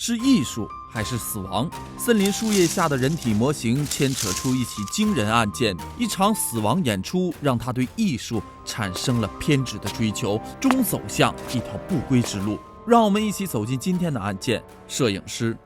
是艺术还是死亡？森林树叶下的人体模型牵扯出一起惊人案件，一场死亡演出让他对艺术产生了偏执的追求，终走向一条不归之路。让我们一起走进今天的案件。摄影师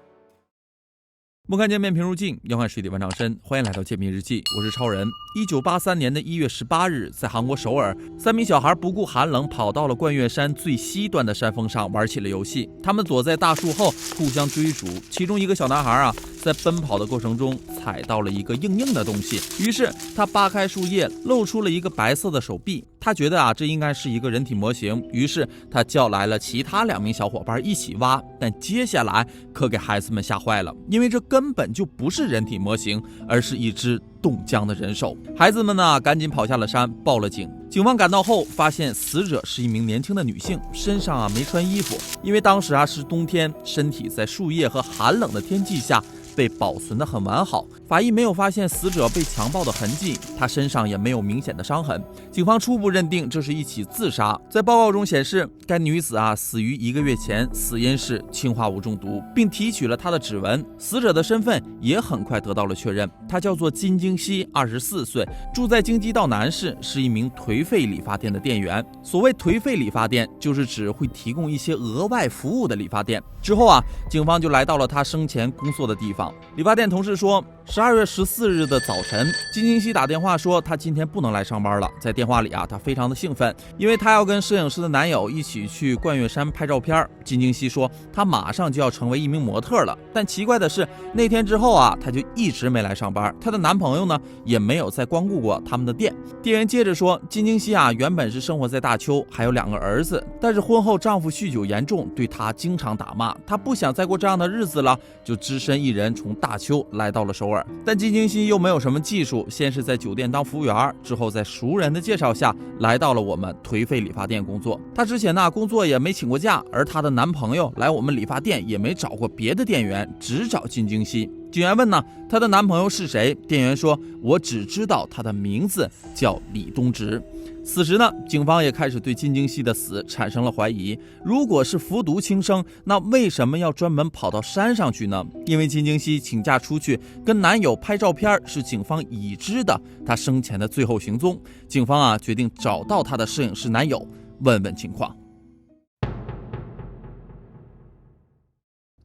莫看见面平如镜，要看水底万丈深。欢迎来到解密日记，我是超人。1983年的1月18日，在韩国首尔，3名小孩不顾寒冷，跑到了冠岳山最西端的山峰上玩起了游戏。他们躲在大树后互相追逐，其中一个小男孩在奔跑的过程中踩到了一个硬硬的东西，于是他扒开树叶，露出了一个白色的手臂。他觉得这应该是一个人体模型，于是他叫来了其他2名小伙伴一起挖。但接下来可给孩子们吓坏了，因为这根本就不是人体模型，而是一只冻僵的人手。孩子们赶紧跑下了山，报了警。警方赶到后发现死者是一名年轻的女性，身上没穿衣服，因为当时是冬天，身体在树叶和寒冷的天气下被保存得很完好。法医没有发现死者被强暴的痕迹，他身上也没有明显的伤痕。警方初步认定这是一起自杀。在报告中显示，该女子死于1个月前，死因是氰化物中毒，并提取了她的指纹。死者的身份也很快得到了确认，她叫做金京熙，24岁，住在京畿道南市，是一名颓废理发店的店员。所谓颓废理发店，就是指会提供一些额外服务的理发店。之后警方就来到了他生前工作的地方。理发店同事说，12月14日的早晨，金京熙打电话说他今天不能来上班了。在电话里他非常的兴奋，因为他要跟摄影师的男友一起去冠岳山拍照片。金京熙说他马上就要成为一名模特了。但奇怪的是，那天之后他就一直没来上班。她的男朋友呢也没有再光顾过他们的店。店员接着说，金京熙原本是生活在大邱，还有2个儿子，但是婚后丈夫酗酒严重，对她经常打骂。她不想再过这样的日子了，就只身一人从大邱来到了首尔。但金京熙又没有什么技术，先是在酒店当服务员，之后在熟人的介绍下来到了我们颓废理发店工作。她之前工作也没请过假，而她的男朋友来我们理发店也没找过别的店员，只找金京熙。警员问她的男朋友是谁？店员说，我只知道他的名字叫李东植。此时警方也开始对金京熙的死产生了怀疑。如果是服毒轻生，那为什么要专门跑到山上去呢？因为金京熙请假出去跟男友拍照片是警方已知的她生前的最后行踪。警方决定找到她的摄影师男友问问情况。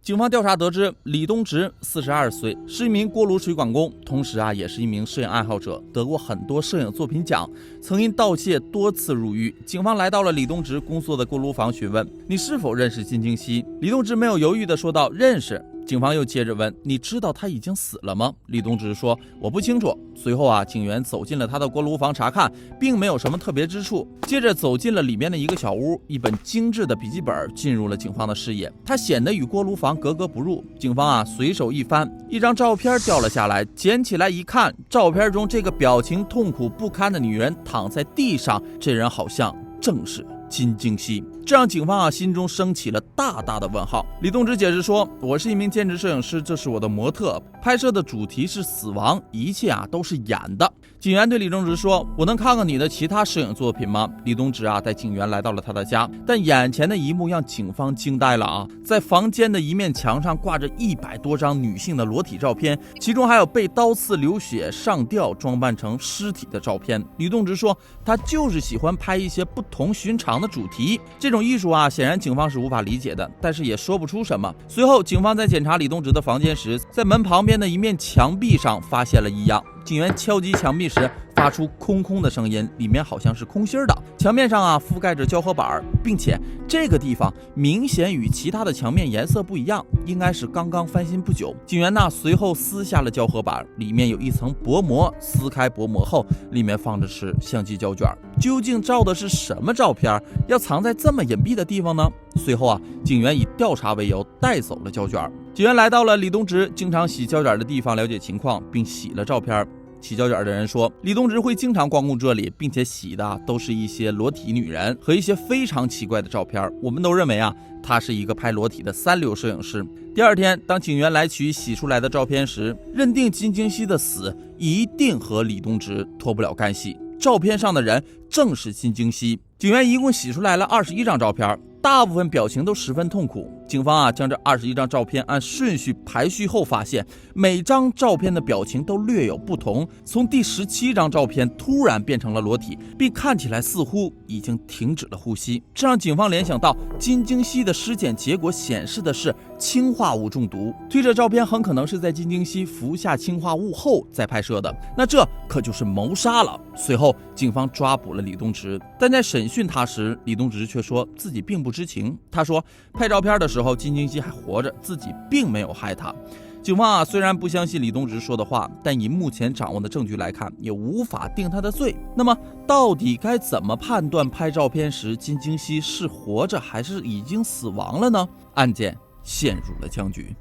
警方调查得知，李东植42岁，是一名锅炉水管工，同时也是一名摄影爱好者，得过很多摄影作品奖，曾因盗窃多次入狱。警方来到了李东植工作的锅炉房询问，你是否认识金京熙？李东植没有犹豫地说道，认识。警方又接着问，你知道他已经死了吗？李东植说，我不清楚。随后警员走进了他的锅炉房查看，并没有什么特别之处。接着走进了里面的一个小屋，一本精致的笔记本进入了警方的视野，它显得与锅炉房格格不入。警方随手一翻，一张照片掉了下来，捡起来一看，照片中这个表情痛苦不堪的女人躺在地上，这人好像正是金京熙，这让警方心中升起了大大的问号。李东植解释说，我是一名兼职摄影师，这是我的模特，拍摄的主题是死亡，一切都是演的。警员对李东植说，我能看看你的其他摄影作品吗？李东植带警员来到了他的家，但眼前的一幕让警方惊呆了在房间的一面墙上挂着100多张女性的裸体照片，其中还有被刀刺流血上吊装扮成尸体的照片。李东植说，他就是喜欢拍一些不同寻常的主题，这种艺术显然警方是无法理解的，但是也说不出什么。随后警方在检查李东植的房间时，在门旁边的一面墙壁上发现了异样。警员敲击墙壁时发出空空的声音，里面好像是空心的。墙面上覆盖着胶合板，并且这个地方明显与其他的墙面颜色不一样，应该是刚刚翻新不久。警员随后撕下了胶合板，里面有一层薄膜，撕开薄膜后，里面放的是相机胶卷。究竟照的是什么照片，要藏在这么隐蔽的地方呢？随后警员以调查为由带走了胶卷。警员来到了李东植经常洗胶卷的地方了解情况，并洗了照片。洗胶卷的人说，李东植会经常光顾这里，并且洗的都是一些裸体女人和一些非常奇怪的照片。我们都认为他是一个拍裸体的3流摄影师。第二天，当警员来取洗出来的照片时，认定金京熙的死一定和李东植脱不了干系。照片上的人正是金京熙。警员一共洗出来了21张照片，大部分表情都十分痛苦。警方将这21张照片按顺序排序后发现，每张照片的表情都略有不同，从第17张照片突然变成了裸体，并看起来似乎已经停止了呼吸，这让警方联想到金京熙的尸检结果显示的是氰化物中毒，推测照片很可能是在金京熙服下氰化物后再拍摄的，那这可就是谋杀了。随后警方抓捕了李东植，但在审讯他时，李东植却说自己并不知情。他说拍照片的时候金京熙还活着，自己并没有害他。警方虽然不相信李东植说的话，但以目前掌握的证据来看，也无法定他的罪。那么到底该怎么判断拍照片时金京熙是活着还是已经死亡了呢？案件陷入了僵局。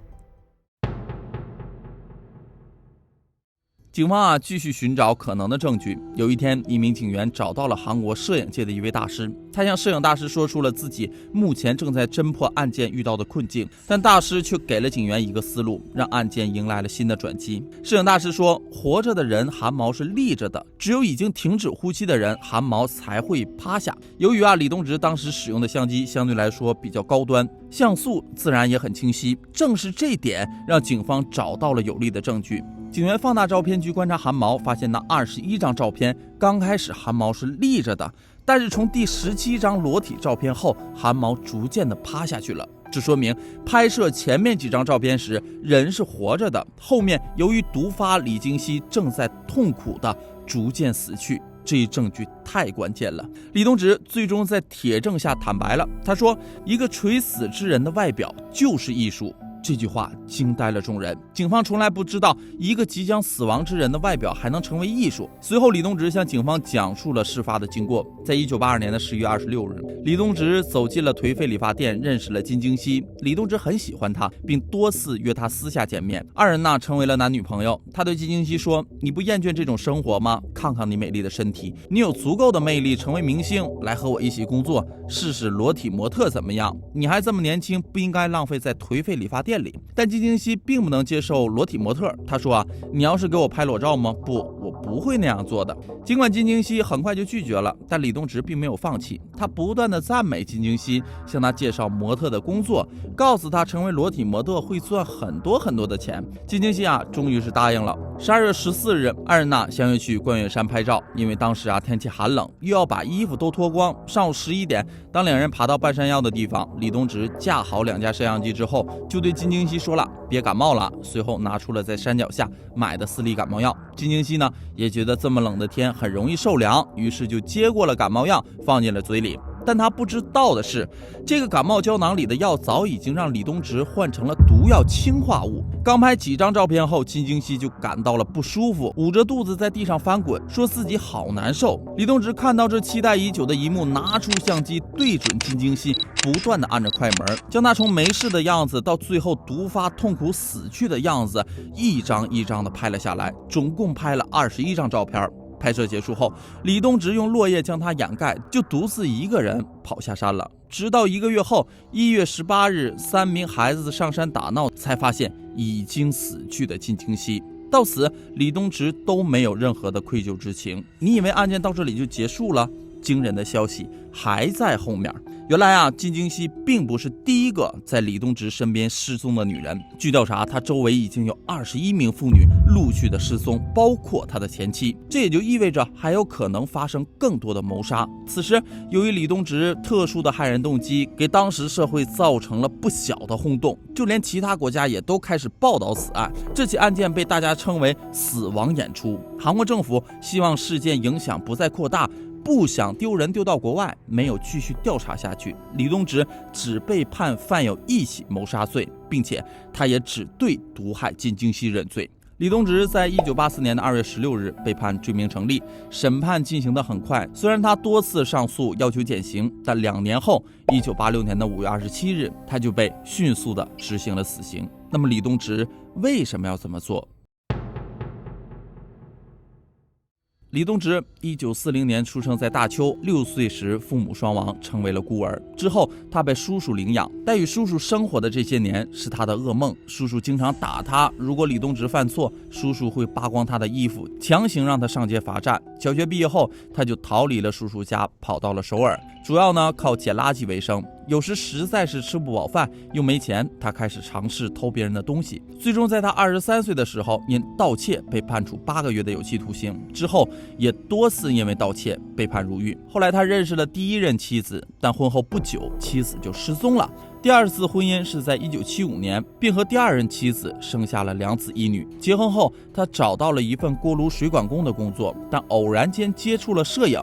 警方继续寻找可能的证据。有一天，一名警员找到了韩国摄影界的一位大师，他向摄影大师说出了自己目前正在侦破案件遇到的困境，但大师却给了警员一个思路，让案件迎来了新的转机。摄影大师说，活着的人汗毛是立着的，只有已经停止呼吸的人汗毛才会趴下。由于李东植当时使用的相机相对来说比较高端，像素自然也很清晰，正是这点让警方找到了有力的证据。警员放大照片去观察汗毛，发现那21张照片刚开始汗毛是立着的，但是从第17张裸体照片后，汗毛逐渐的趴下去了。这说明拍摄前面几张照片时人是活着的，后面由于毒发，李京熙正在痛苦的逐渐死去。这一证据太关键了。李东植最终在铁证下坦白了，他说一个垂死之人的外表就是艺术。这句话惊呆了众人，警方从来不知道一个即将死亡之人的外表还能成为艺术。随后李东植向警方讲述了事发的经过。在1982年的10月26日，李东植走进了颓废理发店，认识了金京熙。李东植很喜欢他，并多次约他私下见面，二人成为了男女朋友。他对金京熙说，你不厌倦这种生活吗？看看你美丽的身体，你有足够的魅力成为明星，来和我一起工作，试试裸体模特怎么样？你还这么年轻，不应该浪费在颓废理发店里。但金京熙并不能接受裸体模特，他说你要是给我拍裸照吗？不，我不会那样做的。尽管金京熙很快就拒绝了，但李东植并没有放弃，他不断的赞美金京熙，向他介绍模特的工作，告诉他成为裸体模特会赚很多很多的钱。金京熙终于是答应了。12月14日，二人相约去观远山拍照，因为当时天气寒冷，又要把衣服都脱光。上午11点，当两人爬到半山腰的地方，李东植架好2架摄像机之后，就对金京熙说了别感冒了，随后拿出了在山脚下买的4粒感冒药。金京熙也觉得这么冷的天很容易受凉，于是就接过了感冒药放进了嘴里。但他不知道的是，这个感冒胶囊里的药早已经让李东植换成了毒药氰化物。刚拍几张照片后，金京熙就感到了不舒服，捂着肚子在地上翻滚，说自己好难受。李东植看到这期待已久的一幕，拿出相机对准金京熙，不断的按着快门，将他从没事的样子到最后毒发痛苦死去的样子一张一张的拍了下来，总共拍了21张照片。拍摄结束后，李东植用落叶将它掩盖，就独自一个人跑下山了。直到1个月后，1月18日，3名孩子上山打闹，才发现已经死去的金京熙。到此，李东植都没有任何的愧疚之情。你以为案件到这里就结束了？惊人的消息还在后面。原来金京熙并不是第一个在李东植身边失踪的女人。据调查，他周围已经有21名妇女陆续的失踪，包括他的前妻。这也就意味着还有可能发生更多的谋杀。此时，由于李东植特殊的害人动机，给当时社会造成了不小的轰动，就连其他国家也都开始报道此案。这起案件被大家称为死亡演出。韩国政府希望事件影响不再扩大，不想丢人丢到国外，没有继续调查下去。李东植只被判犯有一起谋杀罪，并且他也只对毒害金京熙认罪。李东植在1984年的2月16日被判罪名成立，审判进行得很快。虽然他多次上诉要求减刑，但2年后1986年的5月27日，他就被迅速地执行了死刑。那么李东植为什么要这么做？李东植1940年出生在大邱，6岁时父母双亡，成为了孤儿。之后他被叔叔领养，但与叔叔生活的这些年是他的噩梦。叔叔经常打他，如果李东植犯错，叔叔会扒光他的衣服，强行让他上街罚站。小学毕业后，他就逃离了叔叔家，跑到了首尔，主要靠捡垃圾为生。有时实在是吃不饱饭又没钱，他开始尝试偷别人的东西。最终在他23岁的时候，因盗窃被判处8个月的有期徒刑，之后也多次因为盗窃被判入狱。后来他认识了第一任妻子，但婚后不久妻子就失踪了。第二次婚姻是在1975年，并和第二任妻子生下了2子1女。结婚后，他找到了一份锅炉水管工的工作，但偶然间接触了摄影，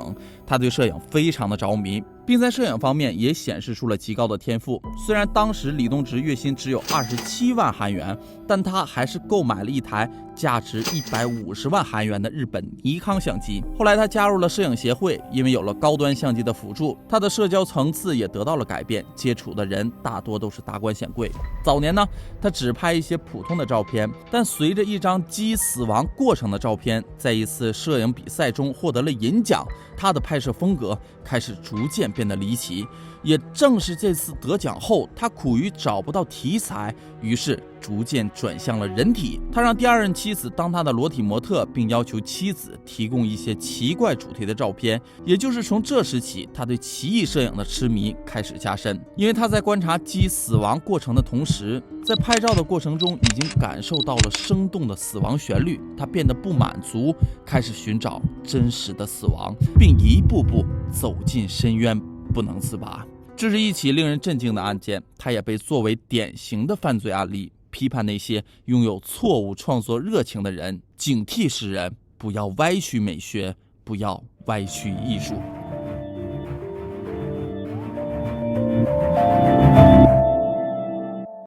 他对摄影非常的着迷，并在摄影方面也显示出了极高的天赋。虽然当时李东植月薪只有27万韩元，但他还是购买了一台价值150万韩元的日本尼康相机。后来他加入了摄影协会，因为有了高端相机的辅助，他的社交层次也得到了改变，接触的人大多都是达官显贵。早年呢，他只拍一些普通的照片，但随着一张鸡死亡过程的照片在一次摄影比赛中获得了银奖，他的拍摄风格开始逐渐变得离奇。也正是这次得奖后，他苦于找不到题材，于是逐渐转向了人体。他让第二任妻子当他的裸体模特，并要求妻子提供一些奇怪主题的照片。也就是从这时起，他对奇异摄影的痴迷开始加深。因为他在观察鸡死亡过程的同时，在拍照的过程中已经感受到了生动的死亡旋律，他变得不满足，开始寻找真实的死亡，并一步步走进深渊，不能自拔。这是一起令人震惊的案件，它也被作为典型的犯罪案例，批判那些拥有错误创作热情的人，警惕世人不要歪曲美学，不要歪曲艺术。